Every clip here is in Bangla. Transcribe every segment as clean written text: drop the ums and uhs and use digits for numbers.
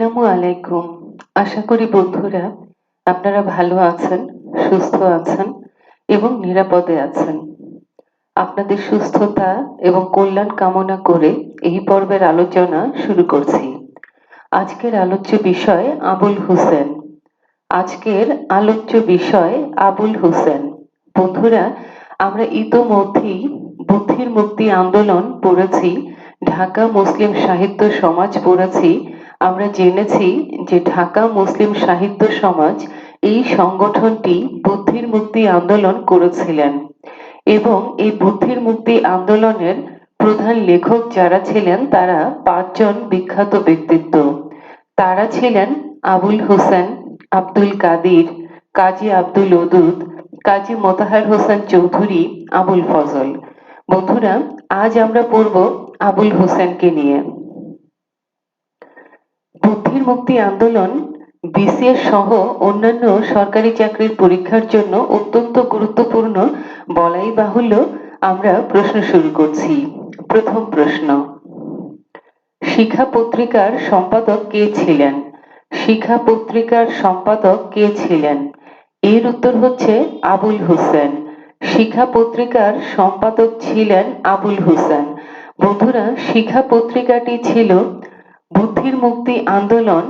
আসসালামু আলাইকুম। আশা করি বন্ধুরা আপনারা ভালো আছেন, সুস্থ আছেন এবং নিরাপদে আছেন। আপনাদের সুস্থতা এবং কল্যাণ কামনা করে এই পর্বের আলোচনা শুরু করছি। আজকের আলোচ্য বিষয় আবুল হোসেন। আজকের আলোচ্য বিষয় আবুল হোসেন। বন্ধুরা, আমরা ইতোমধ্যেই বুদ্ধির মুক্তি আন্দোলন পড়েছি, ঢাকা মুসলিম সাহিত্য সমাজ পড়েছি। আমরা জেনেছি যে ঢাকা মুসলিম সাহিত্য সমাজ এই সংগঠনটি বুদ্ধির মুক্তি আন্দোলন করেছিলেন এবং এই বুদ্ধির মুক্তি আন্দোলনের প্রধান লেখক যারা ছিলেন তারা পাঁচজন বিখ্যাত ব্যক্তিত্ব। তারা ছিলেন আবুল হোসেন, আব্দুল কাদির, কাজী আব্দুল ওদুদ, কাজী মোতাহার হোসেন চৌধুরী, আবুল ফজল। বন্ধুরা, আজ আমরা পড়ব আবুল হোসেনকে নিয়ে। বুদ্ধির মুক্তি আন্দোলন বিসিএস সহ অন্যান্য সরকারি চাকরির পরীক্ষার জন্য অত্যন্ত গুরুত্বপূর্ণ বলাই বাহুল্য। আমরা প্রশ্ন শুরু করছি। প্রথম প্রশ্ন, শিখা পত্রিকার সম্পাদক কে ছিলেন? শিখা পত্রিকার সম্পাদক কে ছিলেন? এর উত্তর হচ্ছে আবুল হোসেন। শিখা পত্রিকার সম্পাদক ছিলেন আবুল হোসেন। বন্ধুরা, শিখা পত্রিকাটি ছিল বুদ্ধির মুক্তি আন্দোলন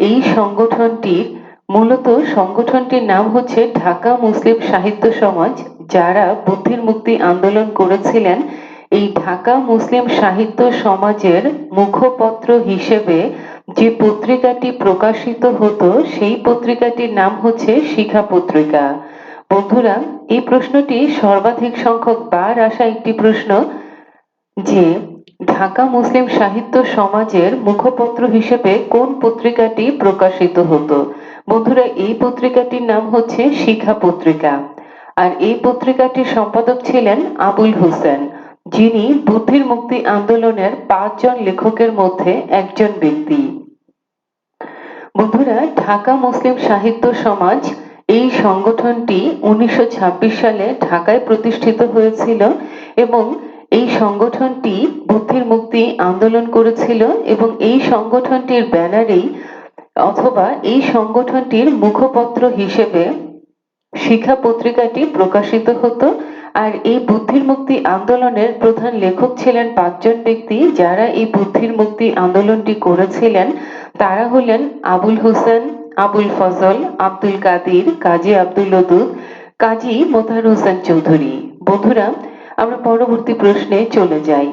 এই সংগঠনটির মূলত সংগঠনটির নাম হচ্ছে ঢাকা মুসলিম সাহিত্য সমাজ। যারা বুদ্ধির মুক্তি আন্দোলন করেছিলেন, এই ঢাকা মুসলিম সাহিত্য সমাজের মুখপত্র হিসেবে যে পত্রিকাটি প্রকাশিত হতো সেই পত্রিকাটির নাম হচ্ছে শিখা পত্রিকা। বন্ধুরা, এই প্রশ্নটি সর্বাধিক সংখ্যক বার আসা একটি প্রশ্ন যে ঢাকা মুসলিম সাহিত্য সমাজের মুখপত্র হিসেবে কোন পত্রিকাটি প্রকাশিত হতো। বন্ধুরা, এই পত্রিকাটির নাম হচ্ছে শিখা পত্রিকা। আর এই পত্রিকাটির সম্পাদক ছিলেন আবুল হোসেন, যিনি বুদ্ধির মুক্তি আন্দোলনের পাঁচজন লেখকের মধ্যে একজন ব্যক্তি। বন্ধুরা, ঢাকা মুসলিম সাহিত্য সমাজ এই সংগঠনটি 1926 সালে ঢাকায় প্রতিষ্ঠিত হয়েছিল এবং এই সংগঠনটি বুদ্ধির মুক্তি আন্দোলন করেছিল এবং এই সংগঠনটির ব্যানারেই অথবা এই সংগঠনটির মুখপত্র হিসেবে শিখা পত্রিকাটি প্রকাশিত হতো। আর এই বুদ্ধির মুক্তি আন্দোলনের প্রধান লেখক ছিলেন পাঁচজন ব্যক্তি, যারা এই বুদ্ধির মুক্তি আন্দোলনটি করেছিলেন। তারা হলেন আবুল হোসেন, আবুল ফজল, আব্দুল কাদির, কাজী আব্দুল ওদুদ, কাজী মোতাহার হোসেন চৌধুরী। বন্ধুরা, আমরা পরবর্তী প্রশ্নে চলে যাই।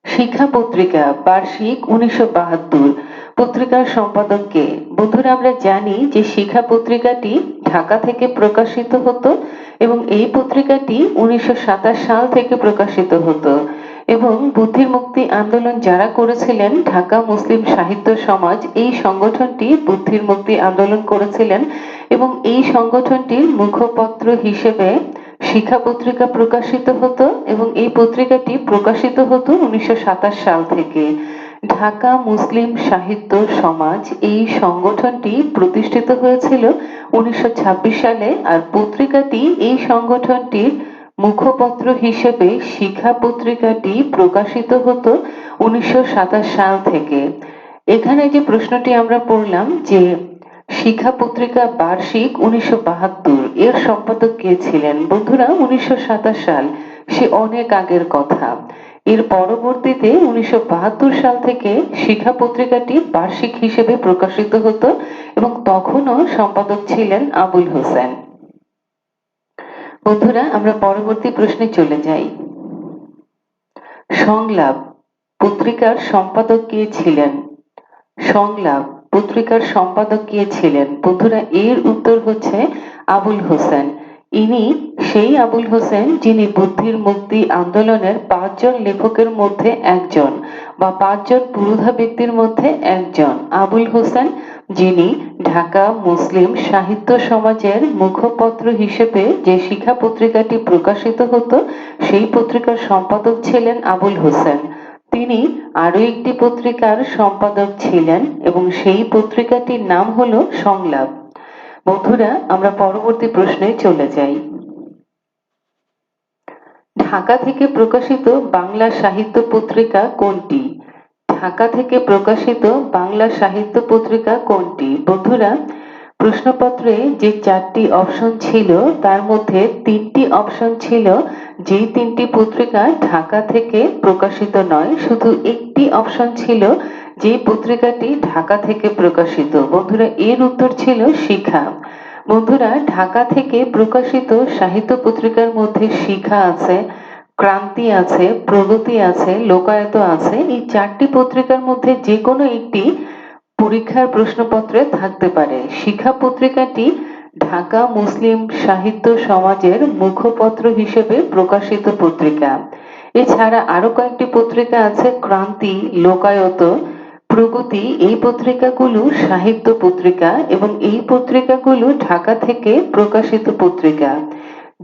শিখা পত্রিকা বার্ষিক 1972 পত্রিকার সম্পাদক কে? বন্ধুরা, আমরা জানি যে শিখা পত্রিকাটি ঢাকা থেকে প্রকাশিত হতো এবং এই পত্রিকাটি 1927 সাল থেকে প্রকাশিত হতো এবং বুদ্ধির মুক্তি আন্দোলন যারা করেছিলেন ঢাকা মুসলিম সাহিত্য সমাজ এই সংগঠনটি বুদ্ধির মুক্তি আন্দোলন করেছিলেন এবং এই সংগঠনটির মুখপত্র হিসেবে শিখা পত্রিকা প্রকাশিত হতো এবং এই পত্রিকাটি প্রকাশিত হতো 1927 সাল থেকে। ঢাকা মুসলিম সাহিত্য সমাজ এই সংগঠনটি প্রতিষ্ঠিত হয়েছিল 1926 সালে আর পত্রিকাটি এই সংগঠনটির মুখপত্র হিসেবে শিখা পত্রিকাটি প্রকাশিত হতো 1927 সাল থেকে। এখানে যে প্রশ্নটি আমরা পড়লাম যে শিখা পত্রিকা বার্ষিক 1972 এর সম্পাদক কে ছিলেন? বন্ধুরা, 1927 সাল সে অনেক আগের কথা। এর পরবর্তীতে 1972 সাল থেকে শিখা পত্রিকাটি বার্ষিক হিসেবে প্রকাশিত হতো এবং তখনও সম্পাদক ছিলেন আবুল হোসেন। বন্ধুরা, আমরা পরবর্তী প্রশ্নে চলে যাই। সংলাপ পত্রিকার সম্পাদক কে ছিলেন? সংলাপ পত্রিকার সম্পাদক কে ছিলেন? বন্ধুরা, এর উত্তর হচ্ছে আবুল হোসেন। ইনি সেই আবুল হোসেন যিনি বুদ্ধির মুক্তি আন্দোলনের পাঁচজন লেখকের মধ্যে একজন বা পাঁচজন পুরোধা ব্যক্তির মধ্যে একজন। আবুল হোসেন, যিনি ঢাকা মুসলিম সাহিত্য সমাজের মুখপত্র হিসেবে যে শিখা পত্রিকাটি প্রকাশিত হতো সেই পত্রিকার সম্পাদক ছিলেন আবুল হোসেন। তিনি আরো একটি পত্রিকার সম্পাদক ছিলেন এবং সেই পত্রিকাটির নাম হলো সংলাপ। বন্ধুরা, আমরা পরবর্তী প্রশ্নে চলে যাই। ঢাকা থেকে প্রকাশিত বাংলা সাহিত্য পত্রিকা কোনটি? ঢাকা থেকে প্রকাশিত বাংলা সাহিত্য পত্রিকা কোনটি? বন্ধুরা, প্রশ্নপত্রে যে 4টি অপশন ছিল তার মধ্যে 3টি অপশন ছিল যেই 3টি পত্রিকা ঢাকা থেকে প্রকাশিত নয়, শুধু একটি অপশন ছিল যে পত্রিকাটি ঢাকা থেকে প্রকাশিত। বন্ধুরা, এর উত্তর ছিল শিখা। বন্ধুরা, ঢাকা থেকে প্রকাশিত সাহিত্য পত্রিকার মধ্যে শিখা আছে, ক্রান্তি আছে, প্রগতি আছে, লোকায়ত আছে। এই 4টি পত্রিকার মধ্যে যে কোনো একটি পরীক্ষার প্রশ্নপত্রে থাকতে পারে। শিখা পত্রিকাটি ঢাকা মুসলিম সাহিত্য সমাজের মুখপত্র হিসেবে প্রকাশিত পত্রিকা। এছাড়া আরো কয়েকটি পত্রিকা আছে, ক্রান্তি, লোকায়ত, প্রগতি। এই পত্রিকাগুলো সাহিত্য পত্রিকা এবং এই পত্রিকাগুলো ঢাকা থেকে প্রকাশিত পত্রিকা।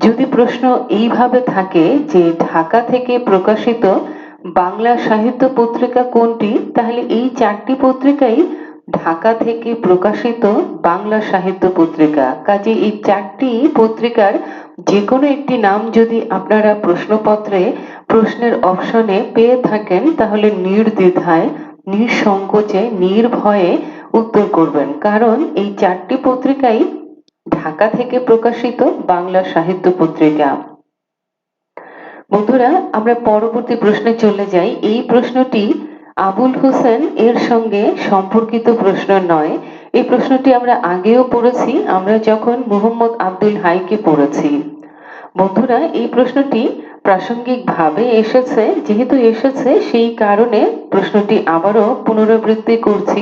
যদি প্রশ্ন এইভাবে থাকে যে ঢাকা থেকে প্রকাশিত বাংলা সাহিত্য পত্রিকা কোনটি, তাহলে এই 4টি পত্রিকাই ঢাকা থেকে প্রকাশিত বাংলা সাহিত্য পত্রিকা। কাজে এই 4টি পত্রিকার যে কোনো একটি নাম যদি আপনারা প্রশ্নপত্রে প্রশ্নের অপশনে পেয়ে থাকেন তাহলে নির্দ্বিধায়, নিঃসংকোচে, নির্ভয়ে উত্তর করবেন, কারণ এই 4টি পত্রিকাই ঢাকা থেকে প্রকাশিত বাংলা সাহিত্য পত্রিকা। বন্ধুরা, আমরা পরবর্তী প্রশ্নে চলে যাই। এই প্রশ্নটি আবুল হোসেন এর সঙ্গে সম্পর্কিত প্রশ্ন নয়। এই প্রশ্নটি আমরা আগেও পড়েছি, আমরা যখন মুহাম্মদ আব্দুল হাইকে পড়েছি। বন্ধুরা, এই প্রশ্নটি প্রাসঙ্গিকভাবে এসেছে, যেহেতু এসেছে সেই কারণে প্রশ্নটি আবারও পুনরাবৃত্তি করছি,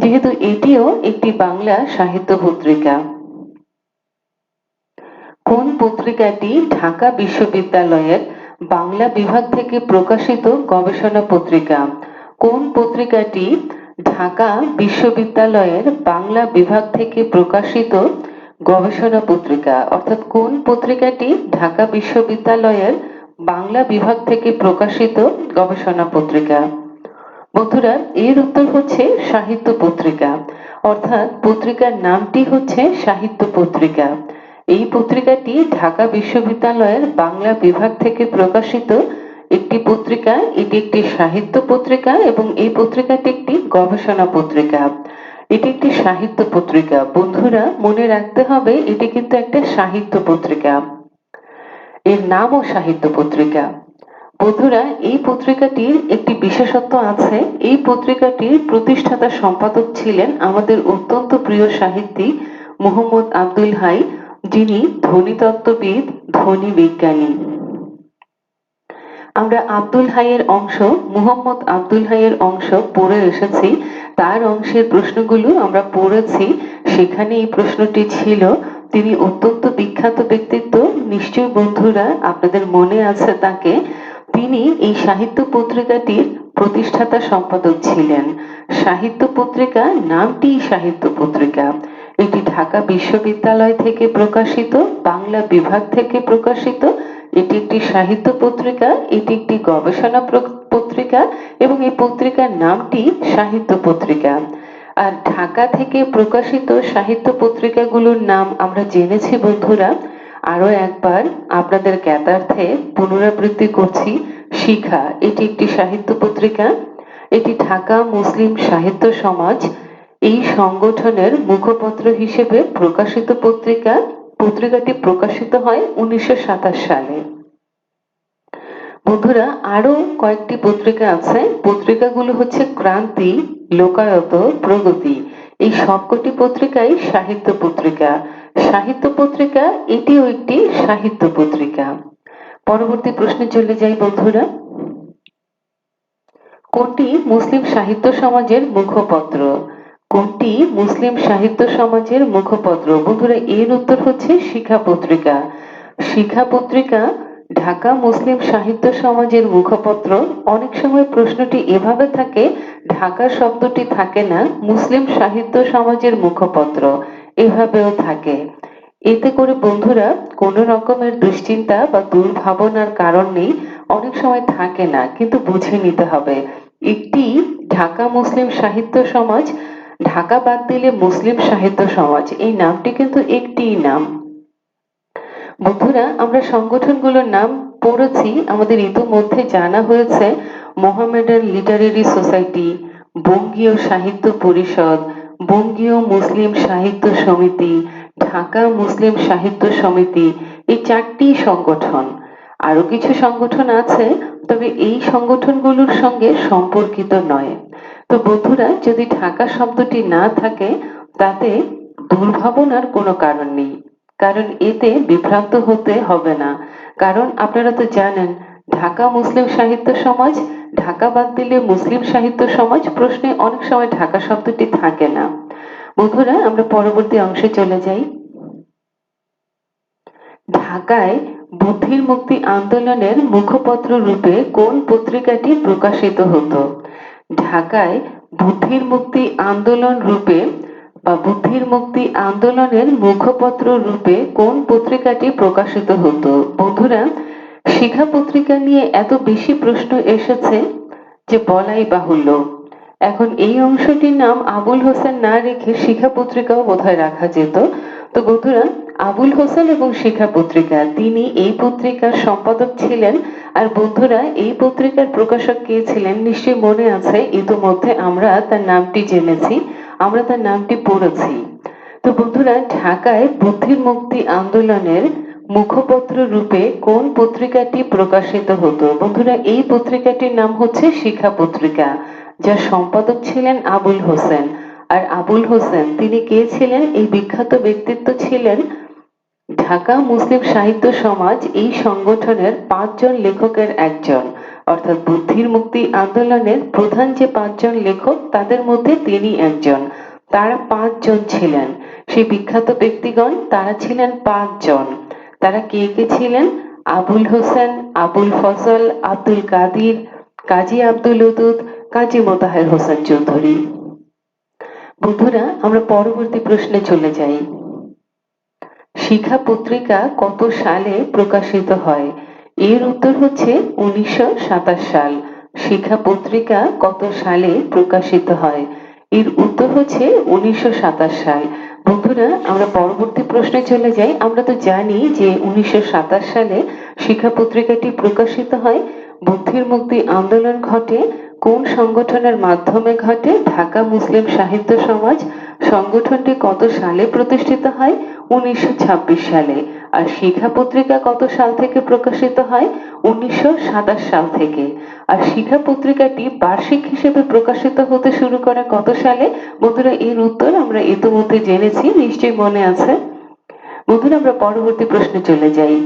যেহেতু এটিও একটি বাংলা সাহিত্য পত্রিকা। কোন পত্রিকাটি ঢাকা বিশ্ববিদ্যালয়ের বাংলা বিভাগ থেকে প্রকাশিত গবেষণা পত্রিকা? কোন পত্রিকাটি ঢাকা বিশ্ববিদ্যালয়ের বাংলা বিভাগ থেকে প্রকাশিত গবেষণা পত্রিকা? অর্থাৎ কোন পত্রিকাটি ঢাকা বিশ্ববিদ্যালয়ের বাংলা বিভাগ থেকে প্রকাশিত গবেষণা পত্রিকা? বন্ধুরা, এর উত্তর হচ্ছে সাহিত্য পত্রিকা, অর্থাৎ পত্রিকার নামটি হচ্ছে সাহিত্য পত্রিকা। এই পত্রিকাটি ঢাকা বিশ্ববিদ্যালয়ের বাংলা বিভাগ থেকে প্রকাশিত একটি পত্রিকা। এটি একটি সাহিত্য পত্রিকা এবং এই পত্রিকাটি একটি গবেষণা পত্রিকা। এটি একটি সাহিত্য পত্রিকা। বন্ধুরা, মনে রাখতে হবে এটি কিন্তু একটা সাহিত্য পত্রিকা, এর নামও সাহিত্য পত্রিকা। বন্ধুরা, এই পত্রিকাটির একটি বিশেষত্ব আছে। এই পত্রিকাটির প্রতিষ্ঠাতা সম্পাদক ছিলেন আমাদের অত্যন্ত প্রিয় সাহিত্যিক মুহাম্মদ আব্দুল হাই, যিনি ধ্বনিতত্ত্ববিদ, ধ্বনি বিজ্ঞানী। আমরা আব্দুল হাইয়ের অংশ, মুহাম্মদ আব্দুল হাইয়ের অংশ পড়ে এসেছি, তার অংশের প্রশ্নগুলো আমরা পড়েছি। সেখানে এই প্রশ্নটি ছিল, তিনি অত্যন্ত বিখ্যাত ব্যক্তিত্ব, নিশ্চয় বন্ধুরা আপনাদের মনে আছে তাকে। তিনি এই সাহিত্য পত্রিকাটির প্রতিষ্ঠাতা সম্পাদক ছিলেন। সাহিত্য পত্রিকা নামটি সাহিত্য পত্রিকা। এটি ঢাকা বিশ্ববিদ্যালয় থেকে প্রকাশিত, বাংলা বিভাগ থেকে প্রকাশিত। এটি একটি সাহিত্য পত্রিকা, এটি একটি গবেষণা পত্রিকা এবং এই পত্রিকার নামটি সাহিত্য পত্রিকা। আর ঢাকা থেকে প্রকাশিত সাহিত্য পত্রিকাগুলোর নাম আমরা জেনেছি বন্ধুরা। আরো একবার আপনাদের জ্ঞাতার্থে পুনরাবৃত্তি করছি। শিখা, এটি একটি সাহিত্য পত্রিকা, এটি ঢাকা মুসলিম সাহিত্য সমাজ এই সংগঠনের মুখপত্র হিসেবে প্রকাশিত পত্রিকা। পত্রিকাটি প্রকাশিত হয় 1927 সালে। বন্ধুরা, আরো কয়েকটি পত্রিকা আছে, পত্রিকাগুলো হচ্ছে ক্রান্তি, লোকায়ত, প্রগতি। এই সবকটি পত্রিকাই সাহিত্য পত্রিকা। সাহিত্য পত্রিকা, এটিও একটি সাহিত্য পত্রিকা। পরবর্তী প্রশ্নে চলে যাই বন্ধুরা। কোনটি মুসলিম সাহিত্য সমাজের মুখপত্র? কোনটি মুসলিম সাহিত্য সমাজের মুখপত্র? বন্ধুরা, এর উত্তর হচ্ছে শিখা পত্রিকা। শিখা পত্রিকা ঢাকা মুসলিম সাহিত্য সমাজের মুখপত্র। অনেক সময় প্রশ্নটি এভাবে থাকে, ঢাকা শব্দটি থাকে না, মুসলিম সাহিত্য সমাজের মুখপত্র এভাবেও থাকে। এতে করে বন্ধুরা কোনো রকমের দুশ্চিন্তা বা দুর্ভাবনার কারণ নেই, অনেক সময় থাকে না, কিন্তু বুঝে নিতে হবে একটি ঢাকা মুসলিম সাহিত্য সমাজ, ঢাকা বাদ দিলে মুসলিম সাহিত্য সমাজ, এই নামটি কিন্তু একটি নাম। বন্ধুরা, আমরা সংগঠনগুলোর নাম পড়েছি, আমাদের ইতিমধ্যে জানা হয়েছে মোহামেডান লিটারেরি সোসাইটি, বঙ্গীয় সাহিত্য পরিষদ, বঙ্গীয় মুসলিম সাহিত্য সমিতি, ঢাকা মুসলিম সাহিত্য সমিতি, এই 4টি সংগঠন। আরো কিছু সংগঠন আছে, তবে এই সংগঠনগুলোর সঙ্গে সম্পর্কিত নয়। তো বন্ধুরা, যদি ঢাকা শব্দটি না থাকে তাতে দুর্ভাবনার কোনো কারণ নেই, কারণ এতে বিভ্রান্ত হতে হবে না। কারণ আপনারা তো জানেন, ঢাকা মুসলিম সাহিত্য সমাজ, ঢাকা বাদ দিলে মুসলিম সাহিত্য সমাজ প্রশ্নে অনেক সময় ঢাকা শব্দটি থাকে না। বন্ধুরা, আমরা পরবর্তী অংশে চলে যাই। ঢাকায় বুদ্ধির মুক্তি আন্দোলনের মুখপত্র রূপে কোন পত্রিকাটি প্রকাশিত হতো? ঢাকায় বুদ্ধির মুক্তি আন্দোলন রূপে বা বুদ্ধির মুক্তি আন্দোলনের মুখপত্র রূপে কোন পত্রিকাটি প্রকাশিত হতো? বন্ধুরা, শিখা পত্রিকা নিয়ে এত বেশি প্রশ্ন এসেছে যে বলাই বাহুল্য। এখন এই অংশটির নাম আবুল হোসেন না রেখে শিখা পত্রিকাও বোধহয় রাখা যেত। তো বন্ধুরা, আবুল হোসেন এবং শিখা পত্রিকা, তিনি এই পত্রিকার সম্পাদক ছিলেন। আর বন্ধুরা, এই পত্রিকার প্রকাশক কে ছিলেন নিশ্চয়ই মনে আছে, ইতোমধ্যে আমরা তার নামটি জেনেছি, আমরা তার নামটি পড়েছি। তো বন্ধুরা, ঢাকায় বুদ্ধির মুক্তি আন্দোলনের মুখপত্র রূপে কোন পত্রিকাটি প্রকাশিত হতো? বন্ধুরা, এই পত্রিকাটির নাম হচ্ছে শিখা পত্রিকা, যার সম্পাদক ছিলেন আবুল হোসেন। আর আবুল হোসেন তিনি কে ছিলেন? এই বিখ্যাত ব্যক্তিত্ব ছিলেন ঢাকা মুসলিম সাহিত্য সমাজ, এই সংগঠনের 5 জন লেখকের একজন। অর্থাৎ বুদ্ধির মুক্তি আন্দোলনের প্রধান যে 5 জন লেখক, তাদের মধ্যে তিনি একজন। তারা 5 জন ছিলেন, সেই বিখ্যাত ব্যক্তিগণ তারা ছিলেন 5 জন। তারা কে কে ছিলেন? আবুল হোসেন, আবুল ফজল, আব্দুল কাদির, কাজী আব্দুল ওদুদ, কাজী মোতাহার হোসেন চৌধুরী। বন্ধুরা, আমরা পরবর্তী প্রশ্নে চলে যাই। শিখা পত্রিকা কত সালে প্রকাশিত হয়? এর উত্তর হচ্ছে 1927 সাল। শিখা পত্রিকা কত সালে প্রকাশিত হয়? এর উত্তর হচ্ছে 1927 সাল। বন্ধুরা, আমরা পরবর্তী প্রশ্নে চলে যাই। আমরা তো জানি যে 1927 সালে শিখা পত্রিকাটি প্রকাশিত হয়। বুদ্ধির মুক্তি আন্দোলন ঘটে কোন সংগঠনের মাধ্যমে ঘটে? ঢাকা মুসলিম সাহিত্য সমাজ। সংগঠনটি কত সালে প্রতিষ্ঠিত হয়? 1926 সালে। আর শিখা পত্রিকা কত সাল থেকে প্রকাশিত হয়? 1927 সাল থেকে। আর শিখা পত্রিকাটি বার্ষিক হিসেবে প্রকাশিত হতে শুরু করে কত সালে? বন্ধুরা, এর উত্তর আমরা ইতিমধ্যে জেনেছি, নিশ্চয়ই মনে আছে। বন্ধুরা, আমরা পরবর্তী প্রশ্নে চলে যাই।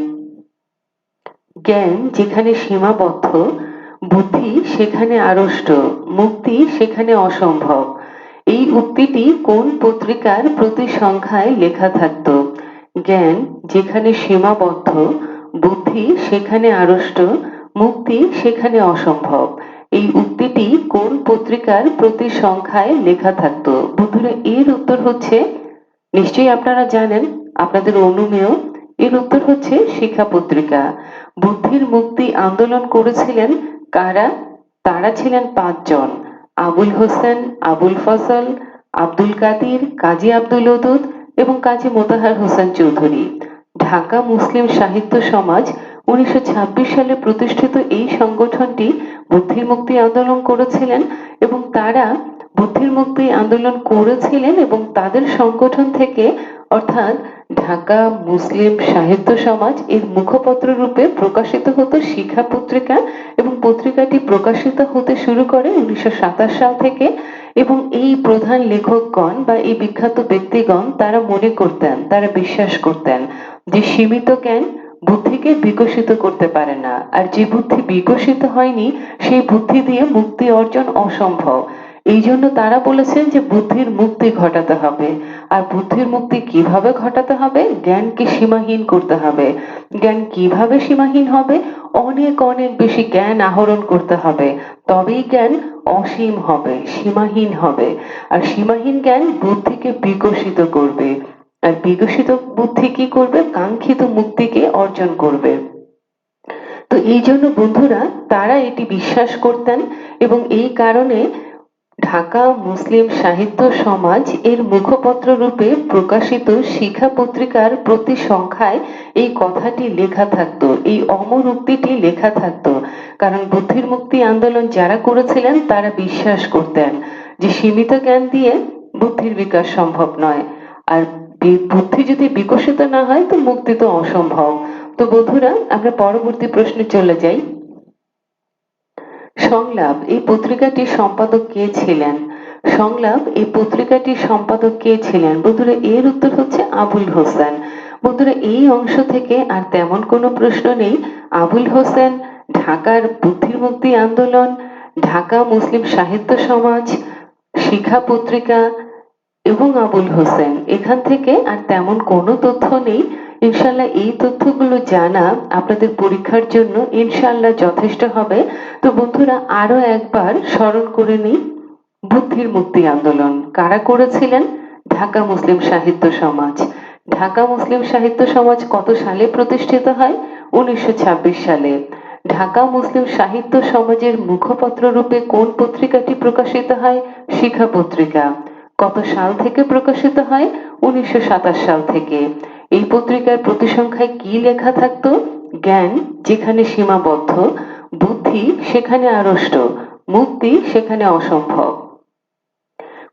জ্ঞান যেখানে সীমাবদ্ধ, বুদ্ধি সেখানে আড়ষ্ট, মুক্তি সেখানে অসম্ভব, এই উক্তিটি কোন পত্রিকার প্রতি সংখ্যায় লেখা থাকতো? জ্ঞান যেখানে সীমাবদ্ধ, বুদ্ধি সেখানে আড়ষ্ট, মুক্তি সেখানে অসম্ভব, এই উক্তিটি কোন পত্রিকার প্রতি সংখ্যায় লেখা থাকতো? বন্ধুরা, এর উত্তর হচ্ছে, নিশ্চয়ই আপনারা জানেন, আপনাদের অনুমেয়, এর উত্তর হচ্ছে শিখা পত্রিকা। বুদ্ধির মুক্তি আন্দোলন করেছিলেন কারা? তারা ছিলেন 5 জন। আবুল হোসেন, আবুল ফজল, আব্দুল কাদির, কাজী আব্দুল ওদুদ এবং কাজী মোতাহার হোসেন চৌধুরী। ঢাকা মুসলিম সাহিত্য সমাজ 1926 সালে প্রতিষ্ঠিত এই সংগঠনটি বুদ্ধির মুক্তি আন্দোলন করেছিলেন এবং তারা বুদ্ধির মুক্তি আন্দোলন করেছিলেন এবং তাদের সংগঠন থেকে, অর্থাৎ ঢাকা মুসলিম সাহিত্য সমাজ, এর মুখপত্র রূপে প্রকাশিত হতো শিখা পত্রিকা এবং পত্রিকাটি প্রকাশিত হতে শুরু করে 1927 সাল থেকে। এবং এই প্রধান লেখকগণ বা এই বিখ্যাত ব্যক্তিগণ তারা মনে করতেন, তারা বিশ্বাস করতেন যে সীমিত জ্ঞান বুদ্ধিকে বিকশিত করতে পারে না, আর যে বুদ্ধি বিকশিত হয়নি সেই বুদ্ধি দিয়ে মুক্তি অর্জন অসম্ভব। এই জন্য তারা বলেছেন যে বুদ্ধির মুক্তি ঘটাতে হবে। আর বুদ্ধির মুক্তি কিভাবে ঘটাতে হবে? জ্ঞানকে সীমাহীন করতে হবে। জ্ঞান কিভাবে সীমাহীন হবে? অনেক অনেক বেশি জ্ঞান আহরণ করতে হবে, তবেই জ্ঞান অসীম হবে, সীমাহীন হবে। আর সীমাহীন জ্ঞান বুদ্ধিকে বিকশিত করবে, আর বিকশিত বুদ্ধি কি করবে? কাঙ্ক্ষিত মুক্তিকে অর্জন করবে। তো এই জন্য বন্ধুরা, তারা এটি বিশ্বাস করতেন এবং এই কারণে ঢাকা মুসলিম সাহিত্য সমাজ এর মুখপত্র রূপে প্রকাশিত শিখা পত্রিকার প্রতি সংখ্যায় এই কথাটি লেখা থাকতো, এই অমর উক্তিটি লেখা থাকতো কারণ বুদ্ধির মুক্তি আন্দোলন যারা করেছিলেন তারা বিশ্বাস করতেন যে সীমিত জ্ঞান দিয়ে বুদ্ধির বিকাশ সম্ভব নয়, আর বুদ্ধি যদি বিকশিত না হয় তো মুক্তি তো অসম্ভব। তো বন্ধুরা, আমরা পরবর্তী প্রশ্নে চলে যাই। সংলাপ এই পত্রিকাটির সম্পাদক কে ছিলেন? সংলাপ এই পত্রিকাটির সম্পাদক কে ছিলেন? বন্ধুরা, এর উত্তর হচ্ছে আবুল হোসেন। বন্ধুরা, এই অংশ থেকে আর তেমন কোনো প্রশ্ন নেই। আবুল হোসেন, ঢাকার বুদ্ধির মুক্তি আন্দোলন, ঢাকা মুসলিম সাহিত্য সমাজ, শিখা পত্রিকা এবং আবুল হোসেন, এখান থেকে আর তেমন কোনো তথ্য নেই। ইনশাল্লাহ এই তথ্যগুলো জানা আপনাদের পরীক্ষার জন্য ইনশাল্লাহ যথেষ্ট হবে। তো বন্ধুরা, আরো একবার স্মরণ করে নিই, বুদ্ধির মুক্তি আন্দোলন কারা করেছিলেন? ঢাকা মুসলিম সাহিত্য সমাজ। ঢাকা মুসলিম সাহিত্য সমাজ কত সালে প্রতিষ্ঠিত হয়? 1926 সালে। ঢাকা মুসলিম সাহিত্য সমাজের মুখপত্র রূপে কোন পত্রিকাটি প্রকাশিত হয়? শিখা পত্রিকা। কত সাল থেকে প্রকাশিত হয়? 1927 সাল থেকে। এই পত্রিকার প্রতিসংখ্যায় কি লেখা থাকতো? জ্ঞান যেখানে সীমাবদ্ধ, বুদ্ধি সেখানে আড়ষ্ট, মুক্তি সেখানে অসম্ভব।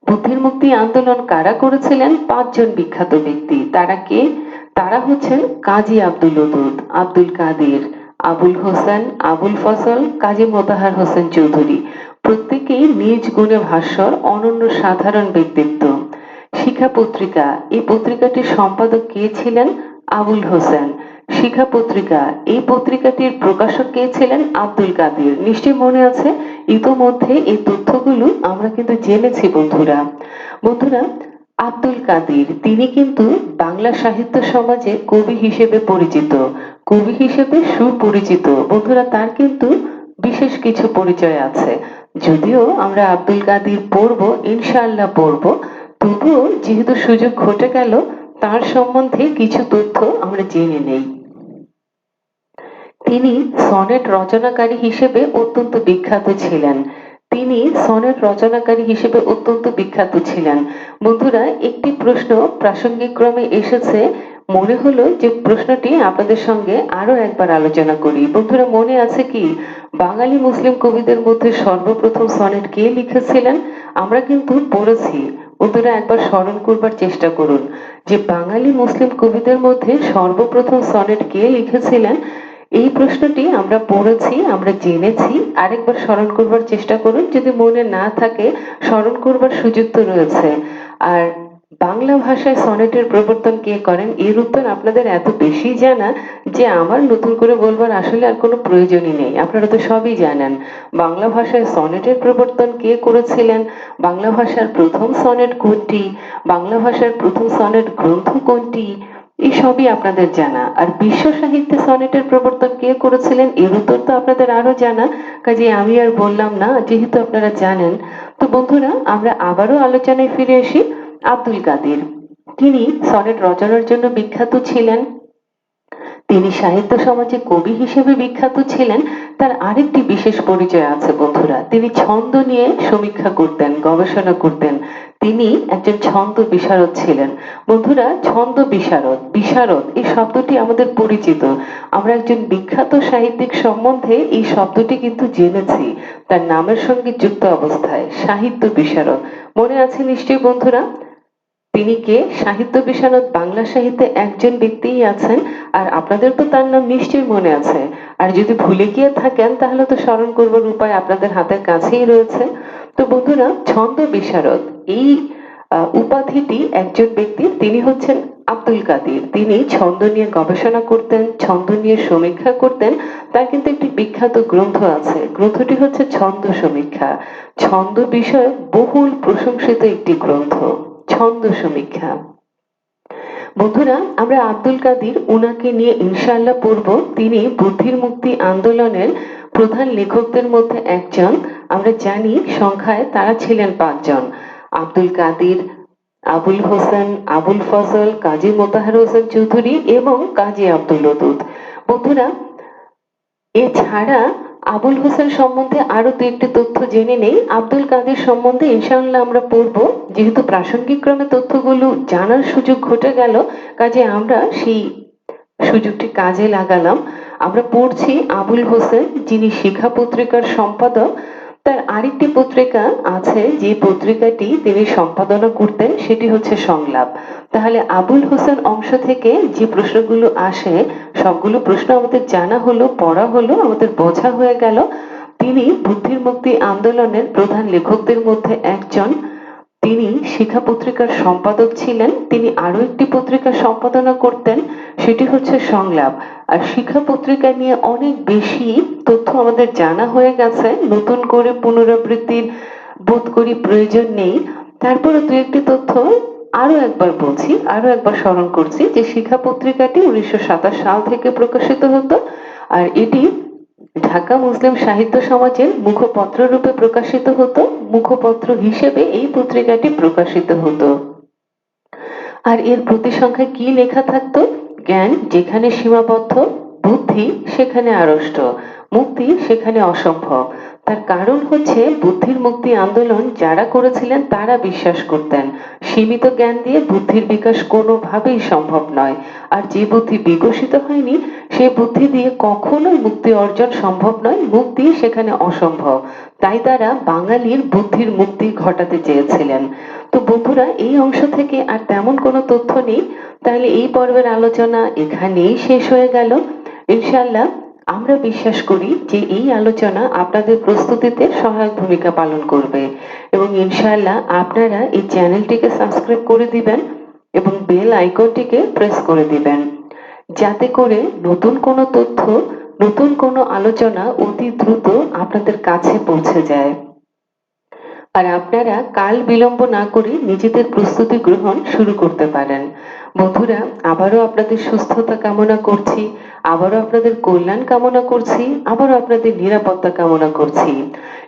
বুদ্ধির মুক্তি আন্দোলন কারা করেছিলেন? 5 জন বিখ্যাত ব্যক্তি। তারা কে? তারা হচ্ছেন কাজী আব্দুল ওদুদ, আব্দুল কাদের, আবুল হোসেন, আবুল ফজল, কাজী মোতাহার হোসেন চৌধুরী। প্রত্যেকেই নিজ গুণে ভাস্বর, অনন্য সাধারণ ব্যক্তিত্ব। শিখা পত্রিকা এই পত্রিকাটির সম্পাদক কে ছিলেন? আবুল হোসেন। শিখা পত্রিকা এই পত্রিকাটির প্রকাশক কে ছিলেন? আব্দুল কাদের। নিশ্চয়ই মনে আছে, ইতোমধ্যে এই তথ্যগুলো আমরা কিন্তু জেনেছি বন্ধুরা। বন্ধুরা, আব্দুল কাদের তিনি কিন্তু বাংলা সাহিত্য সমাজে কবি হিসেবে পরিচিত, কবি হিসেবে সুপরিচিত। বন্ধুরা, তার কিন্তু বিশেষ কিছু পরিচয় আছে। যদিও আমরা আব্দুল কাদের পড়বো, ইনশাআল্লাহ পড়বো, তবুও যেহেতু সুযোগ ঘটে গেল তার সম্বন্ধে কিছু তথ্য আমরা জেনে নেই। তিনি সনেট রচনাকারী হিসেবে অত্যন্ত বিখ্যাত ছিলেন। তিনি সনেট রচনাকারী হিসেবে অত্যন্ত বিখ্যাত ছিলেন। বন্ধুরা, একটি প্রশ্ন প্রাসঙ্গিক ক্রমে এসেছে, মনে হলো যে প্রশ্নটি আপনাদের সঙ্গে আরো একবার আলোচনা করি। বন্ধুরা, মনে আছে কি বাঙালি মুসলিম কবিদের মধ্যে সর্বপ্রথম সনেট কে লিখেছিলেন? আমরা কিন্তু পড়েছি। বন্ধুরা, একবার স্মরণ করবার চেষ্টা করুন যে বাঙালি মুসলিম কবিদের মধ্যে সর্বপ্রথম সনেট কে লিখেছিলেন। এই প্রশ্নটি আমরা পড়েছি, আমরা জেনেছি। আরেকবার স্মরণ করবার চেষ্টা করুন, যদি মনে না থাকে স্মরণ করবার সুযোগ তো রয়েছে। আর বাংলা ভাষায় সনেটের প্রবর্তন কে করেন? এর উত্তর আপনাদের এত বেশি জানা যে আমার নতুন করে বলবার আসলে আর কোনো প্রয়োজনই নেই, আপনারা তো সবই জানেন। বাংলা ভাষায় সনেটের প্রবর্তন কে করেছিলেন? বাংলা ভাষার প্রথম সনেট কোনটি? বাংলা ভাষার প্রথম সনেট গ্রন্থ কোনটি? এই সবই আপনাদের জানা। আর বিশ্ব সাহিত্যে সনেটের প্রবর্তন কে করেছিলেন? এর উত্তর তো আপনাদের আরো জানা, কাজে আমি আর বললাম না, যেহেতু আপনারা জানেন। তো বন্ধুরা, আমরা আবারও আলোচনায় ফিরে আসি। আব্দুল কাদের তিনি সনেট রচনার জন্য বিখ্যাত ছিলেন, তিনি সাহিত্য সমাজে কবি হিসেবে বিখ্যাত ছিলেন। তার আরেকটি বিশেষ পরিচয় আছে বন্ধুরা, তিনি ছন্দ নিয়ে সমীক্ষা করতেন, গবেষণা করতেন। তিনি একজন ছন্দ বিশারদ ছিলেন। বন্ধুরা, ছন্দ বিশারদ, বিশারদ এই শব্দটি আমাদের পরিচিত। আমরা একজন বিখ্যাত সাহিত্যিক সম্বন্ধে এই শব্দটি কিন্তু জেনেছি তার নামের সঙ্গে যুক্ত অবস্থায়, সাহিত্য বিশারদ। মনে আছে নিশ্চয়ই বন্ধুরা? তিনি কে? সাহিত্য বিশারদ বাংলা সাহিত্যে একজন ব্যক্তিই আছেন, আর আপনাদের তো তার নাম নিশ্চয়ই মনে আছে। আর যদি ভুলে গিয়ে থাকেন তাহলে তো স্মরণ করবার উপায় আপনাদের হাতের কাছেই রয়েছে। তো বন্ধুরা, ছন্দ বিশারদ এই উপাধিটি একজন ব্যক্তির, তিনি হচ্ছেন আব্দুল কাদের। তিনি ছন্দ নিয়ে গবেষণা করতেন, ছন্দ নিয়ে সমীক্ষা করতেন। তার কিন্তু একটি বিখ্যাত গ্রন্থ আছে, গ্রন্থটি হচ্ছে ছন্দ সমীক্ষা। ছন্দ বিষয়ে বহুল প্রশংসিত একটি গ্রন্থ ছন্দ সমীক্ষা। বন্ধুরা, আমরা আব্দুল কাদের উনাকে নিয়ে ইনশাআল্লাহ পড়ব। তিনি বুদ্ধির মুক্তি আন্দোলনের প্রধান লেখকদের মধ্যে একজন। আমরা জানি সংখ্যায় তারা ছিলেন 5 জন, আব্দুল কাদের, আবুল হোসেন, আবুল ফজল, কাজী মোতাহার হোসেন চৌধুরী এবং কাজী আব্দুল ওদুদ। বন্ধুরা, এছাড়া আবুল হোসেন সম্বন্ধে আরো দু একটি তথ্য জেনে নেই। আব্দুল কাদের সম্বন্ধে ইনশাআল্লাহ আমরা পড়বো, যেহেতু প্রাসঙ্গিক ক্রমে তথ্যগুলো জানার সুযোগ ঘটে গেল, কাজে আমরা সেই সুযোগটি কাজে লাগালাম। আমরা পড়ছি আবুল হোসেন, যিনি শিক্ষা পত্রিকার সম্পাদক, তার আরেকটি পত্রিকা আছে যে পত্রিকাটি তিনি সম্পাদনা করতেন, সেটি হচ্ছে সংলাপ। তাহলে আবুল হোসেন অংশ থেকে যে প্রশ্নগুলো আসে সবগুলো প্রশ্ন আমাদের জানা হলো, পড়া হলো, আমাদের বোঝা হয়ে গেল। তিনি বুদ্ধির মুক্তি আন্দোলনের প্রধান লেখকদের মধ্যে একজন। তিনি শিক্ষা পত্রিকার সম্পাদক ছিলেন। তিনি আরো একটি পত্রিকা সম্পাদনা করতেন, সেটি হচ্ছে সংলাপ। আর শিক্ষা পত্রিকা নিয়ে অনেক বেশি তথ্য আমাদের জানা হয়ে গেছে, নতুন করে পুনরাবৃত্তির বোধ করি প্রয়োজন নেই। তারপরে দু একটি তথ্য আরো একবার বলছি, আরো একবার স্মরণ করছি যে শিক্ষা পত্রিকাটি 1927 সাল থেকে প্রকাশিত হতো। আর এটি ঢাকা মুসলিম সাহিত্য সমাজের মুখপত্র রূপে প্রকাশিত হতো। মুখপত্র হিসেবে এই পত্রিকাটি প্রকাশিত হতো। আর এর প্রতিসংখ্যায় কি লেখা থাকতো? জ্ঞান যেখানে সীমাবদ্ধ, বুদ্ধি সেখানে আড়ষ্ট, মুক্তি সেখানে অসম্ভব। তার কারণ হচ্ছে বুদ্ধির মুক্তি আন্দোলন যারা করেছিলেন তারা বিশ্বাস করতেন সীমিত জ্ঞান দিয়ে বুদ্ধির বিকাশ কোনোভাবেই সম্ভব নয়। আর যে বুদ্ধি বিকশিত হয়নি সে বুদ্ধি দিয়ে কখনোই মুক্তি অর্জন সম্ভব নয়, মুক্তি সেখানে অসম্ভব। তাই তারা বাঙালির বুদ্ধির মুক্তি ঘটাতে চেয়েছিলেন। তো বন্ধুরা, এই অংশ থেকে আর তেমন কোনো তথ্য নেই। তাহলে এই পর্বের আলোচনা এখানেই শেষ হয়ে গেল। ইনশাআল্লাহ আমরা বিশ্বাস করি যে এই আলোচনা আপনাদের প্রস্তুতিতে সহায়ক ভূমিকা পালন করবে, এবং ইনশাআল্লাহ আপনারা এই চ্যানেলটিকে সাবস্ক্রাইব করে দিবেন এবং বেল আইকনটিকে প্রেস করে দিবেন, যাতে করে নতুন কোনো তথ্য, নতুন কোনো আলোচনা অতি দ্রুত আপনাদের কাছে পৌঁছে যায়। আর আপনারা কাল বিলম্ব না করে নিজেদের প্রস্তুতি গ্রহণ শুরু করতে পারেন। বন্ধুরা, আবারও আপনাদের সুস্থতা কামনা করছি, আবারও আপনাদের কল্যাণ কামনা করছি, আবারও আপনাদের নিরাপত্তা কামনা করছি,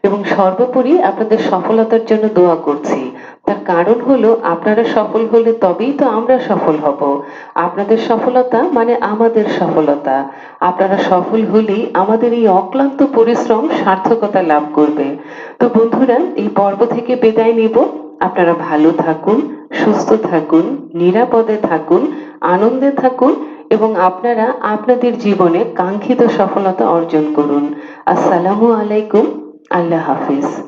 এবং সর্বোপরি আপনাদের সফলতার জন্য দোয়া করছি। তার কারণ হলো আপনারা সফল হলে তবেই তো আমরা সফল হব। আপনাদের সফলতা মানে আমাদের সফলতা। আপনারা সফল হলেই আমাদের এই অক্লান্ত পরিশ্রম সার্থকতা লাভ করবে। তো বন্ধুরা, এই পর্ব থেকে বিদায় নিব। আপনারা ভালো থাকুন, সুস্থ থাকুন, নিরাপদে থাকুন, আনন্দে থাকুন, এবং আপনারা আপনাদের জীবনে কাঙ্ক্ষিত সফলতা অর্জন করুন। আসসালামু আলাইকুম। আল্লাহ হাফিজ।